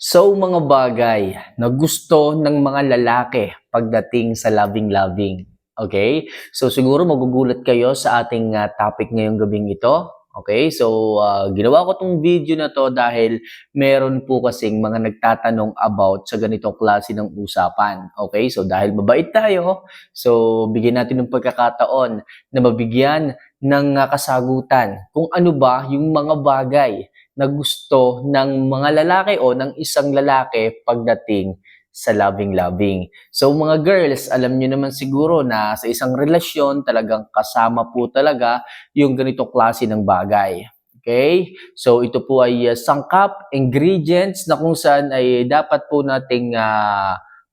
Mga bagay na gusto ng mga lalaki pagdating sa loving-loving. Okay? So, siguro magugulat kayo sa ating topic ngayong gabing ito. Okay? So, ginawa ko tong video na to dahil meron po kasing mga nagtatanong about sa ganitong klase ng usapan. Okay? So, dahil mabait tayo, so bigyan natin ng pagkakataon na mabigyan ng kasagutan kung ano ba yung mga bagay na gusto ng mga lalaki o ng isang lalaki pagdating sa loving-loving. So mga girls, alam niyo naman siguro na sa isang relasyon talagang kasama po talaga yung ganitong klase ng bagay. Okay? So ito po ay sangkap, ingredients na kung saan ay dapat po nating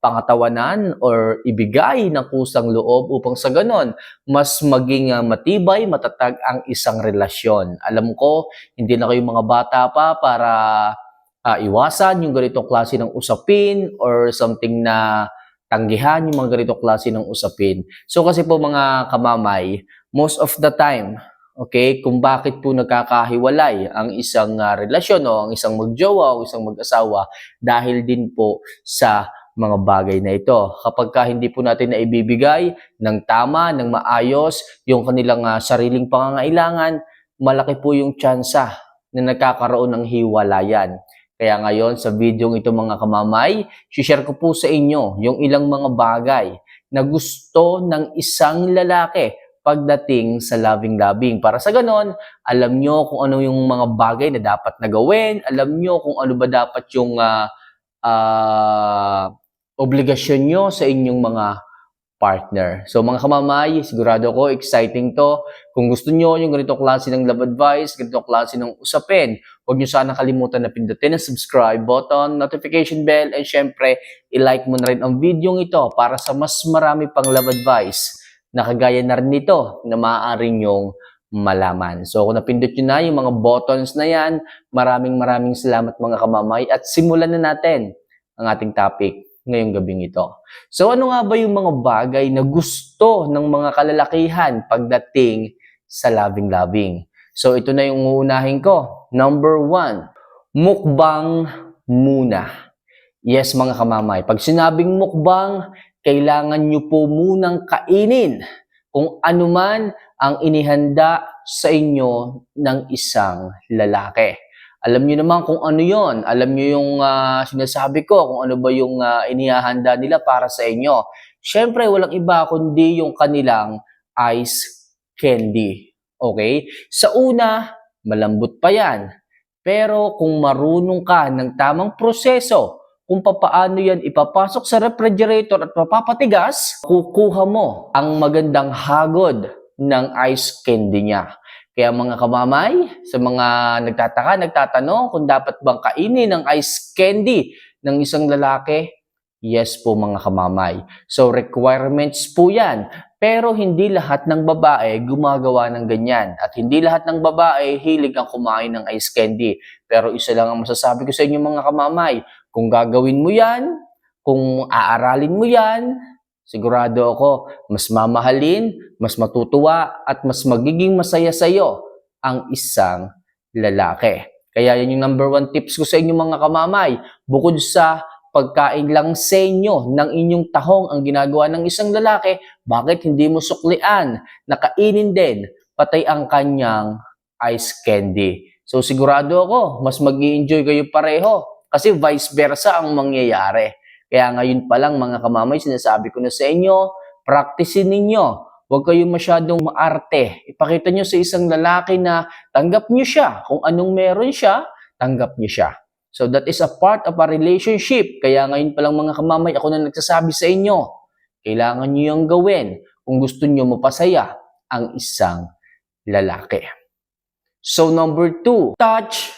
pangatawanan or ibigay ng kusang loob upang sa ganon mas maging matibay, matatag ang isang relasyon. Alam ko, hindi na kayo mga bata pa para iwasan yung ganitong klase ng usapin or something na tanggihan yung mga ganitong klase ng usapin. So kasi po mga kamamay, most of the time, okay, kung bakit po nagkakahiwalay ang isang relasyon o ang isang magjowa o isang mag-asawa dahil din po sa mga bagay na ito. Kapag hindi po natin naibibigay ng tama, ng maayos, yung kanilang sariling pangangailangan, malaki po yung tsansa na nagkakaroon ng hiwalayan. Kaya ngayon sa video ito mga kamamay, share ko po sa inyo yung ilang mga bagay na gusto ng isang lalaki pagdating sa loving-loving. Para sa ganon, alam nyo kung ano yung mga bagay na dapat na gawin, alam nyo kung ano ba dapat yung obligasyon nyo sa inyong mga partner. So mga kamamay, sigurado ko exciting to. Kung gusto nyo yung ganitong klase ng love advice, ganitong klase ng usapin, huwag nyo sana kalimutan na pindutin ang subscribe button, notification bell, and syempre, i-like mo na rin ang video ito para sa mas marami pang love advice na kagaya na rin nito na maaari nyong malaman. So kung napindot nyo na yung mga buttons na yan, maraming salamat mga kamamay at simulan na natin ang ating topic ngayong gabing ito. So ano nga ba yung mga bagay na gusto ng mga kalalakihan pagdating sa loving-loving? So ito na yung uunahin ko. Number 1, mukbang muna. Yes mga kamamay, pag sinabing mukbang, kailangan nyo po munang kainin kung ano man ang inihanda sa inyo ng isang lalaki. Alam niyo naman kung ano yon. Alam niyo yung sinasabi ko, kung ano ba yung inihahanda nila para sa inyo. Siyempre, walang iba kundi yung kanilang ice candy. Okay? Sa una, malambot pa yan. Pero kung marunong ka ng tamang proseso, kung papaano yan ipapasok sa refrigerator at mapapatigas, kukuha mo ang magandang hagod ng ice candy niya. Kaya mga kamamay, sa mga nagtatanong kung dapat bang kainin ng ice candy ng isang lalaki, yes po mga kamamay. So requirements po yan. Pero hindi lahat ng babae gumagawa ng ganyan. At hindi lahat ng babae hilig ang kumain ng ice candy. Pero isa lang ang masasabi ko sa inyo mga kamamay, kung gagawin mo yan, kung aaralin mo yan, sigurado ako, mas mamahalin, mas matutuwa, at mas magiging masaya sa'yo ang isang lalaki. Kaya yan yung number 1 tips ko sa inyo mga kamamay. Bukod sa pagkain lang sa inyo ng inyong tahong ang ginagawa ng isang lalaki, bakit hindi mo suklian na kainin din patay ang kanyang ice candy? So sigurado ako, mas mag-i-enjoy kayo pareho kasi vice versa ang mangyayari. Kaya ngayon pa lang mga kamamay, sinasabi ko na sa inyo, practicein ninyo. Huwag kayong masyadong maarte. Ipakita nyo sa isang lalaki na tanggap nyo siya. Kung anong meron siya, tanggap nyo siya. So that is a part of a relationship. Kaya ngayon pa lang mga kamamay, ako na nagsasabi sa inyo, kailangan nyo yung gawin kung gusto nyo mapasaya ang isang lalaki. So number 2, touch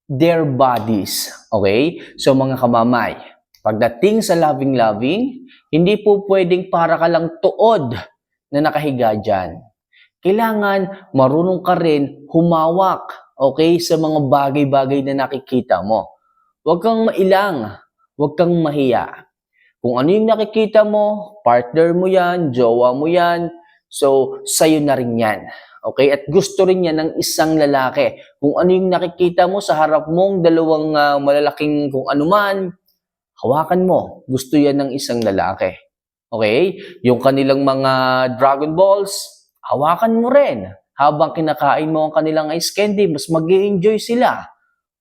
their bodies. Okay? So mga kamamay, pagdating sa loving-loving, hindi po pwedeng para ka lang tuod na nakahiga dyan. Kailangan marunong ka rin humawak, okay, sa mga bagay-bagay na nakikita mo. Huwag kang mailang, huwag kang mahiya. Kung ano yung nakikita mo, partner mo yan, jowa mo yan, so sa'yo na rin yan. Okay? At gusto rin yan ng isang lalaki. Kung ano yung nakikita mo sa harap mong dalawang malalaking kung ano man, hawakan mo. Gusto yan ng isang lalaki. Okay? Yung kanilang mga Dragon Balls, hawakan mo rin. Habang kinakain mo ang kanilang ice candy, mas mag-i-enjoy sila.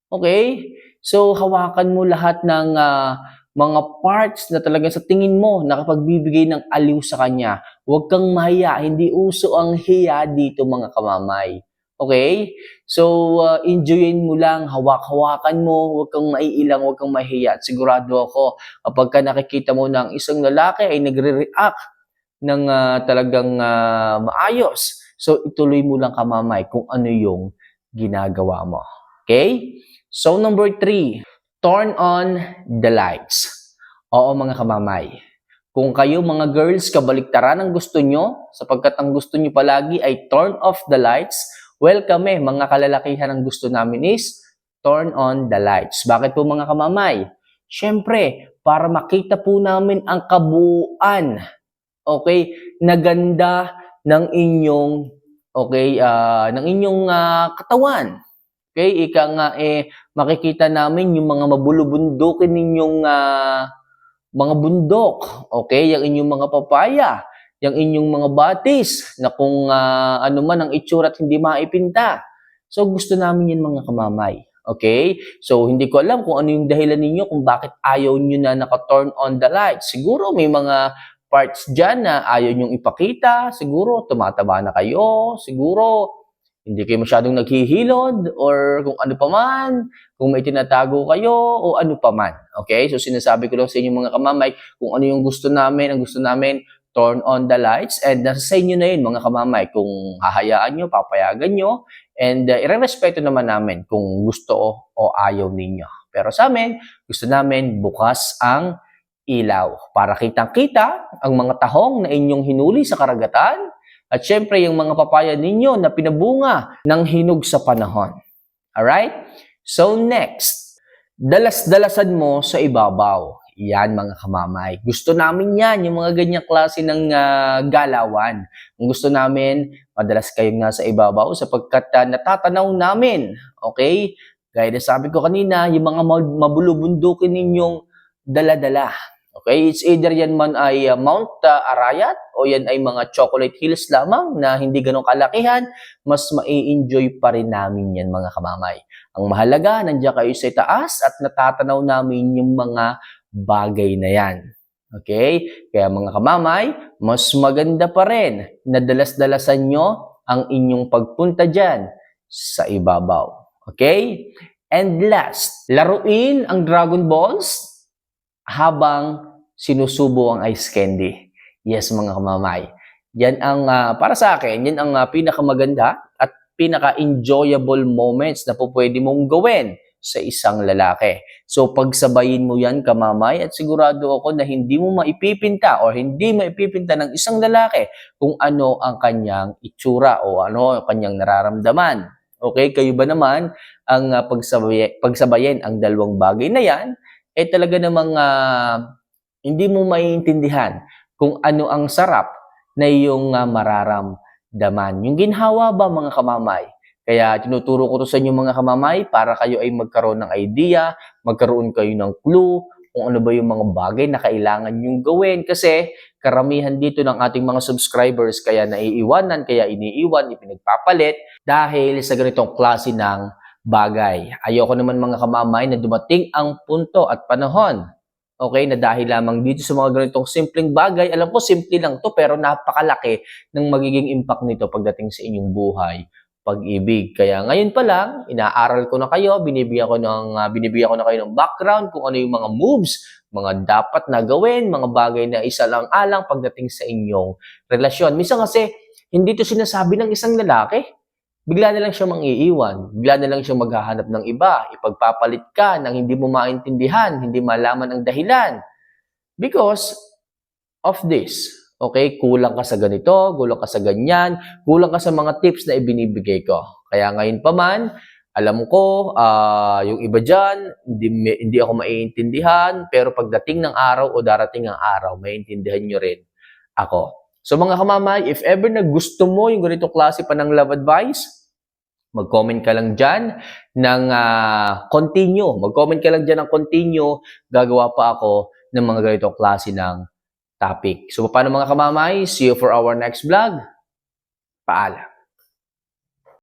Okay? So, hawakan mo lahat ng mga parts na talaga sa tingin mo nakapagbibigay ng aliw sa kanya. Huwag kang mahiya. Hindi uso ang hiya dito mga kamamay. Okay? So, enjoyin mo lang. Hawak-hawakan mo. Huwag kang maiilang. Huwag kang mahiya. At sigurado ako, kapag ka nakikita mo ng isang lalaki ay nagre-react ng talagang maayos. So, ituloy mo lang kamamay kung ano yung ginagawa mo. Okay? So, number 3, turn on the lights. Oo mga kamamay. Kung kayo mga girls, kabaliktaran ang gusto nyo, sapagkat ang gusto nyo palagi ay turn off the lights, well kami, mga kalalakihan ang gusto namin is turn on the lights. Bakit po mga kamamay? Siyempre, para makita po namin ang kabuuan, okay, na ganda ng inyong, okay, ng inyong katawan. Okay, ika nga makikita namin yung mga mabulubundukin ninyong mga bundok. Okay, yung inyong mga papaya, yung inyong mga batis na kung ano man ang itsura at hindi maipinta. So gusto namin yan mga kamamay. Okay? So hindi ko alam kung ano yung dahilan ninyo kung bakit ayaw nyo na naka-turn on the lights. Siguro may mga parts dyan na ayaw nyong ipakita. Siguro tumataba na kayo. Siguro hindi kayo masyadong naghihilod or kung ano pa man, kung may tinatago kayo o ano pa man. Okay? So sinasabi ko lang sa inyo mga kamamay kung ano yung gusto namin. Ang gusto namin, turn on the lights and nasa sa inyo na yun mga kamamay kung hahayaan nyo, papayagan nyo and irerespeto naman namin kung gusto o ayaw ninyo. Pero sa amin, gusto namin bukas ang ilaw para kitang-kita ang mga tahong na inyong hinuli sa karagatan. At syempre, yung mga papaya ninyo na pinabunga ng hinog sa panahon. Alright? So next, dalas-dalasan mo sa ibabaw. Yan mga kamamay. Gusto namin yan, yung mga ganyang klase ng galawan. Ang gusto namin, madalas kayong nasa ibabaw sapagkat natatanaw namin. Okay? Gaya na sabi ko kanina, yung mga mabulubundukin ninyong dala-dala. Okay, it's either yan man ay Mount Arayat o yan ay mga chocolate hills lamang na hindi ganun kalakihan, mas mai-enjoy pa rin namin yan mga kamamay. Ang mahalaga, nandiyan kayo sa taas at natatanaw namin yung mga bagay na yan. Okay, kaya mga kamamay, mas maganda pa rin na dalas-dalasan nyo ang inyong pagpunta dyan sa ibabaw. Okay, and last, laruin ang Dragon Balls habang sinusubo ang ice candy. Yes, mga kamamay. Yan ang, para sa akin, yan ang pinakamaganda at pinaka-enjoyable moments na po pwede mong gawin sa isang lalaki. So, pagsabayin mo yan, kamamay, at sigurado ako na hindi mo maipipinta o hindi maipipinta ng isang lalaki kung ano ang kanyang itsura o ano ang kanyang nararamdaman. Okay, kayo ba naman ang pagsabayin ang dalawang bagay na yan, talaga namang hindi mo maiintindihan kung ano ang sarap na iyong mararamdaman. Yung ginhawa ba mga kamamay? Kaya tinuturo ko to sa inyo mga kamamay para kayo ay magkaroon ng idea, magkaroon kayo ng clue kung ano ba yung mga bagay na kailangan yung gawin. Kasi karamihan dito ng ating mga subscribers kaya naiiwanan, kaya iniiwan, ipinagpapalit dahil sa ganitong klase ng bagay. Ayoko naman mga kamamay na dumating ang punto at panahon, okay, na dahil lamang dito sa mga ganitong simpleng bagay, alam ko simple lang to pero napakalaki ng magiging impact nito pagdating sa inyong buhay, pag-ibig. Kaya ngayon pa lang, inaaral ko na kayo, binibigyan ko na kayo ng background kung ano yung mga moves, mga dapat na gawin, mga bagay na isa lang alang pagdating sa inyong relasyon. Minsan kasi, hindi to sinasabi ng isang lalaki. Bigla na lang siya mang-iiwan, bigla na lang siya maghahanap ng iba, ipagpapalit ka nang hindi mo maintindihan, hindi malaman ang dahilan. Because of this, okay, kulang ka sa ganito, kulang ka sa ganyan, kulang ka sa mga tips na ibinibigay ko. Kaya ngayon pa man, alam ko, yung iba dyan, hindi ako maiintindihan, pero pagdating ng araw o darating ang araw, maiintindihan nyo rin ako. So mga kamamay, if ever na gusto mo yung ganito klase pa ng love advice, mag-comment ka lang dyan ng continue. Mag-comment ka lang dyan ng continue. Gagawa pa ako ng mga ganito klase ng topic. So paano mga kamamay? See you for our next vlog. Paalam.